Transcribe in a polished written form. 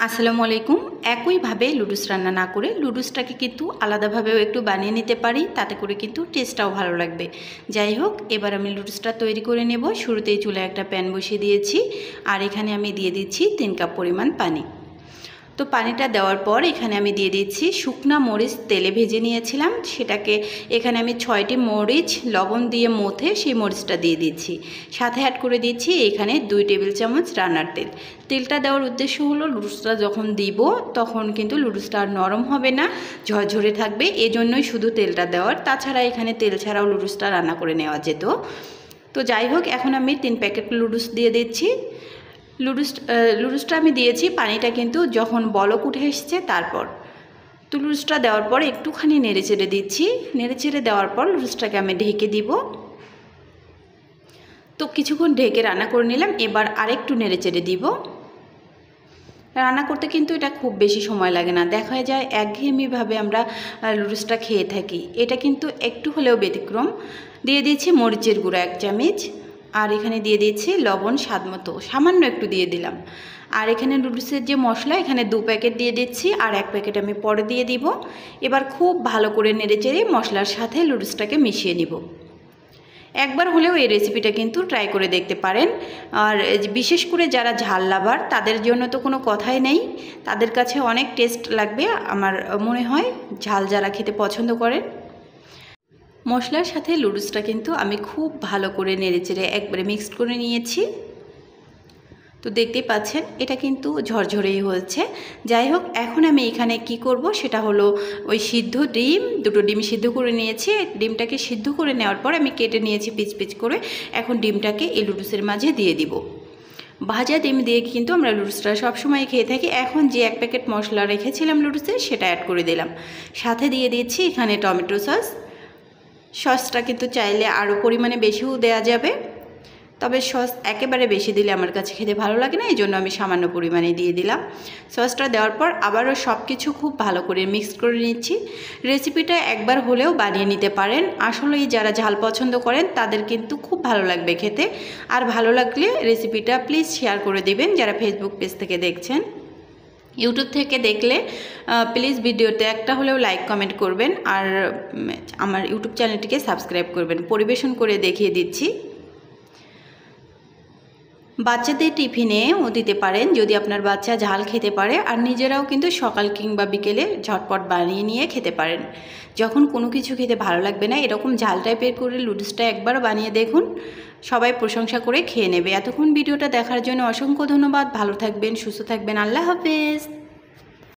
আসসালামু আলাইকুম। একইভাবে লুডুস রান্না না করে লুডুসটাকে কিন্তু আলাদাভাবেও একটু বানিয়ে নিতে পারি, তাতে করে কিন্তু টেস্টটাও ভালো লাগবে। যাই হোক, এবার আমি লুডুসটা তৈরি করে নেব। শুরুতেই চুলায় একটা প্যান বসিয়ে দিয়েছি, আর এখানে আমি দিয়ে দিচ্ছি 3 কাপ পরিমাণ পানি। তো পানিটা দেওয়ার পর এখানে আমি দিয়ে দিচ্ছি শুকনা মরিচ তেলে ভেজে নিয়েছিলাম, সেটাকে এখানে আমি 6টি মরিচ লবণ দিয়ে মথে সেই মরিচটা দিয়ে দিচ্ছি। সাথে অ্যাড করে দিচ্ছি এখানে 2 টেবিল চামচ রান্নার তেল। তেলটা দেওয়ার উদ্দেশ্য হলো লুডুসটা যখন দিব তখন কিন্তু লুডুসটা আর নরম হবে না, ঝরঝরে থাকবে, এজন্যই শুধু তেলটা দেওয়ার। তাছাড়া এখানে তেল ছাড়াও লুডুসটা রান্না করে নেওয়া যেত। তো যাই হোক, এখন আমি 3 প্যাকেট লুডুস দিয়ে দিচ্ছি। লুডুসটা আমি দিয়েছি, পানিটা কিন্তু যখন বলক উঠে এসছে তারপর। তো লুডুসটা দেওয়ার পর একটুখানি নেড়েচেড়ে দিচ্ছি। নেড়েচেড়ে দেওয়ার পর লুডুসটাকে আমি ঢেকে দিব। তো কিছুক্ষণ ঢেকে রান্না করে নিলাম। এবার আরেকটু নেড়েচেড়ে দিব। রান্না করতে কিন্তু এটা খুব বেশি সময় লাগে না, দেখা যায় একঘেয়েমিভাবে আমরা লুডুসটা খেয়ে থাকি, এটা কিন্তু একটু হলেও ব্যতিক্রম। দিয়ে দিয়েছি মরিচের গুঁড়া 1 চামচ, আর এখানে দিয়ে দিয়েছি লবণ স্বাদ মতো, সামান্য একটু দিয়ে দিলাম। আর এখানে লুডুসের যে মশলা, এখানে 2 প্যাকেট দিয়ে দিচ্ছি, আর 1 প্যাকেট আমি পরে দিয়ে দিব। এবার খুব ভালো করে নেড়েচেড়ে মশলার সাথে লুডুসটাকে মিশিয়ে নিব। একবার হলেও এই রেসিপিটা কিন্তু ট্রাই করে দেখতে পারেন। আর বিশেষ করে যারা ঝাল লাভার তাদের জন্য তো কোনো কথাই নেই, তাদের কাছে অনেক টেস্ট লাগবে আমার মনে হয়, ঝাল যারা খেতে পছন্দ করেন। মশলার সাথে লুডুসটা কিন্তু আমি খুব ভালো করে নেড়েচেড়ে একবারে মিক্সড করে নিয়েছি। তো দেখতেই পাচ্ছেন এটা কিন্তু ঝরঝরেই হয়েছে। যাই হোক, এখন আমি এখানে কি করব সেটা হলো ওই সিদ্ধ ডিম, 2টো ডিম সিদ্ধ করে নিয়েছি। ডিমটাকে সিদ্ধ করে নেওয়ার পর আমি কেটে নিয়েছি পিচ পিচ করে। এখন ডিমটাকে এই লুডুসের মাঝে দিয়ে দিব। ভাজা ডিম দিয়ে কিন্তু আমরা লুডুসটা সবসময় খেয়ে থাকি। এখন যে 1 প্যাকেট মশলা রেখেছিলাম লুডুসে, সেটা অ্যাড করে দিলাম। সাথে দিয়ে দিচ্ছি এখানে টমেটো সসটা কিন্তু চাইলে আরও পরিমাণে বেশিও দেওয়া যাবে, তবে সস একেবারে বেশি দিলে আমার কাছে খেতে ভালো লাগে না, এই জন্য আমি সামান্য পরিমাণে দিয়ে দিলাম। সসটা দেওয়ার পর আবারও সব কিছু খুব ভালো করে মিক্স করে নিচ্ছি। রেসিপিটা একবার হলেও বানিয়ে নিতে পারেন, আসলেই যারা ঝাল পছন্দ করেন তাদের কিন্তু খুব ভালো লাগবে খেতে। আর ভালো লাগলে রেসিপিটা প্লিজ শেয়ার করে দিবেন। যারা ফেসবুক পেজ থেকে দেখছেন, ইউটিউব থেকে দেখলে প্লিজ ভিডিওতে একটা হলেও লাইক কমেন্ট করবেন, আর আমার ইউটিউব চ্যানেলটিকে সাবস্ক্রাইব করবেন। পরিবেশন করে দেখিয়ে দিচ্ছি। বাচ্চাদের টিফিনেও দিতে পারেন যদি আপনার বাচ্চা ঝাল খেতে পারে, আর নিজেরাও কিন্তু সকাল কিংবা বিকেলে ঝটপট বানিয়ে নিয়ে খেতে পারেন। যখন কোনো কিছু খেতে ভালো লাগবে না, এরকম ঝাল টাইপের করে লুডুসটা একবার বানিয়ে দেখুন, সবাই প্রশংসা করে খেয়ে নেবে। এতক্ষণ ভিডিওটা দেখার জন্য অসংখ্য ধন্যবাদ। ভালো থাকবেন, সুস্থ থাকবেন। আল্লাহ হাফেজ।